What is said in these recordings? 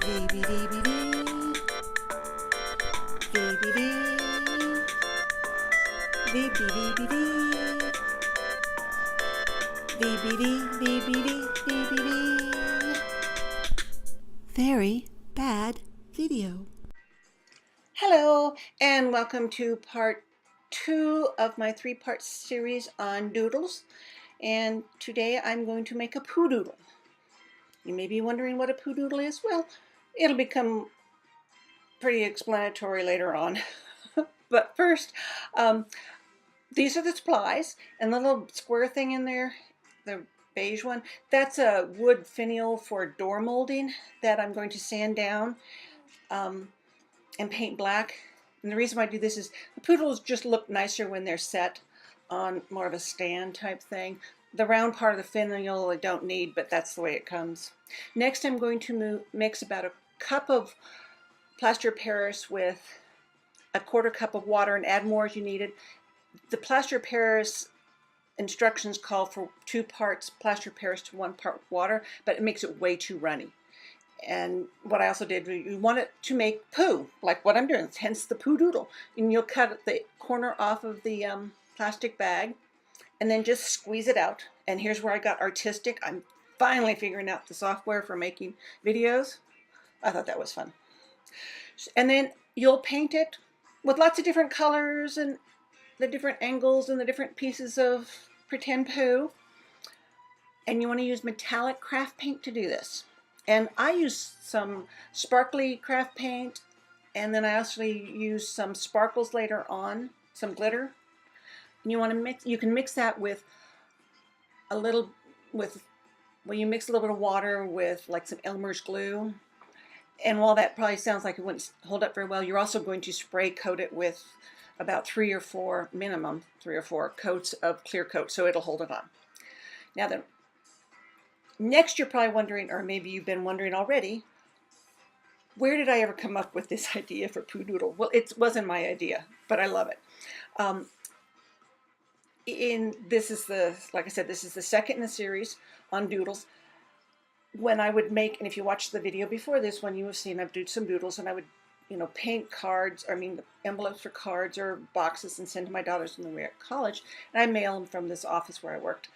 VBV, VBV, VBV, VBV, VBV. Very bad video. Hello, and welcome to part 2 of my 3-part series on doodles. And today I'm going to make a Pooh-Doodle. You may be wondering what a Pooh-Doodle is. Well, it'll become pretty explanatory later on. But first, these are the supplies, and the little square thing in there, the beige one, that's a wood finial for door molding that I'm going to sand down and paint black. And the reason why I do this is the poodles just look nicer when they're set on more of a stand type thing. The round part of the finial I don't need, but that's the way it comes. Next I'm going to mix about a cup of plaster of Paris with a 1/4 cup of water and add more as you need it. The plaster of Paris instructions call for 2 parts plaster of Paris to 1 part water, but it makes it way too runny. And what I also did, you want it to make poo, like what I'm doing, hence the Pooh-Doodle. And you'll cut the corner off of the plastic bag and then just squeeze it out. And here's where I got artistic. I'm finally figuring out the software for making videos. I thought that was fun. And then you'll paint it with lots of different colors and the different angles and the different pieces of pretend poo. And you want to use metallic craft paint to do this. And I use some sparkly craft paint, and then I actually use some sparkles later on, some glitter. And you want to mix, you can mix that with a little, you mix a little bit of water with like some Elmer's glue. And while that probably sounds like it wouldn't hold up very well, you're also going to spray coat it with about 3 or 4, minimum 3 or 4 coats of clear coat, so it'll hold it on. Now then, next you're probably wondering, or maybe you've been wondering already, where did I ever come up with this idea for Pooh-Doodle? Well, it wasn't my idea, but I love it. This is the, like I said, this is the second in the series on doodles. When I would make, and if you watched the video before this one, you have seen I've done some doodles, and I would, paint cards, envelopes for cards or boxes and send to my daughters when they were at college, and I mail them from this office where I worked.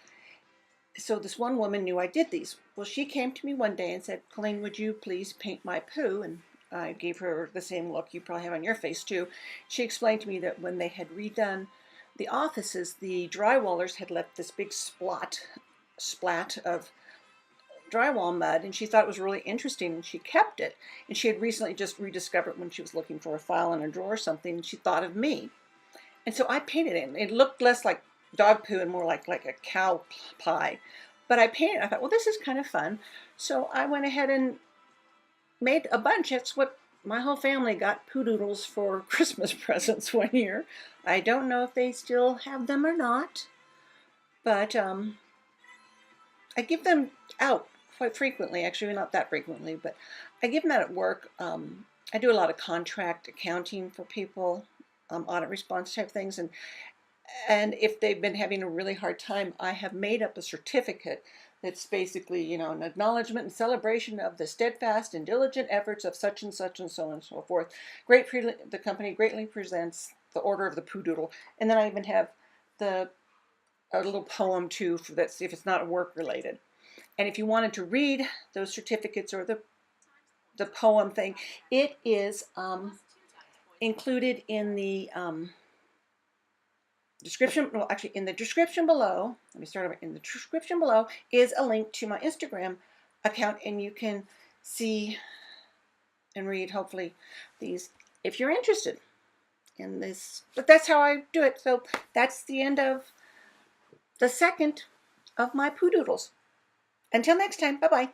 So this one woman knew I did these. Well, she came to me one day and said, "Colleen, would you please paint my Pooh?" And I gave her the same look you probably have on your face too. She explained to me that when they had redone the offices, the drywallers had left this big splat of drywall mud, and she thought it was really interesting, and she kept it. And she had recently just rediscovered when she was looking for a file in a drawer or something, and she thought of me. And so I painted it. It looked less like dog poo and more like a cow pie. But I painted, I thought, well, this is kind of fun. So I went ahead and made a bunch. That's what my whole family got Pooh-Doodles for Christmas presents one year. I don't know if they still have them or not, but I give them out quite frequently. Actually, not that frequently, but I give them out at work. I do a lot of contract accounting for people, audit response type things, and if they've been having a really hard time, I have made up a certificate that's basically, an acknowledgement and celebration of the steadfast and diligent efforts of such and such and so on and so forth. The company greatly presents the Order of the Pooh-Doodle. And then I even have a little poem too, that's if it's not work related. And if you wanted to read those certificates or the poem thing, it is included in the description. Well, actually, in the description below, let me start over. In the description below is a link to my Instagram account, and you can see and read, hopefully, these if you're interested in this. But that's how I do it. So that's the end of the second of my Pooh-Doodles. Until next time, bye-bye.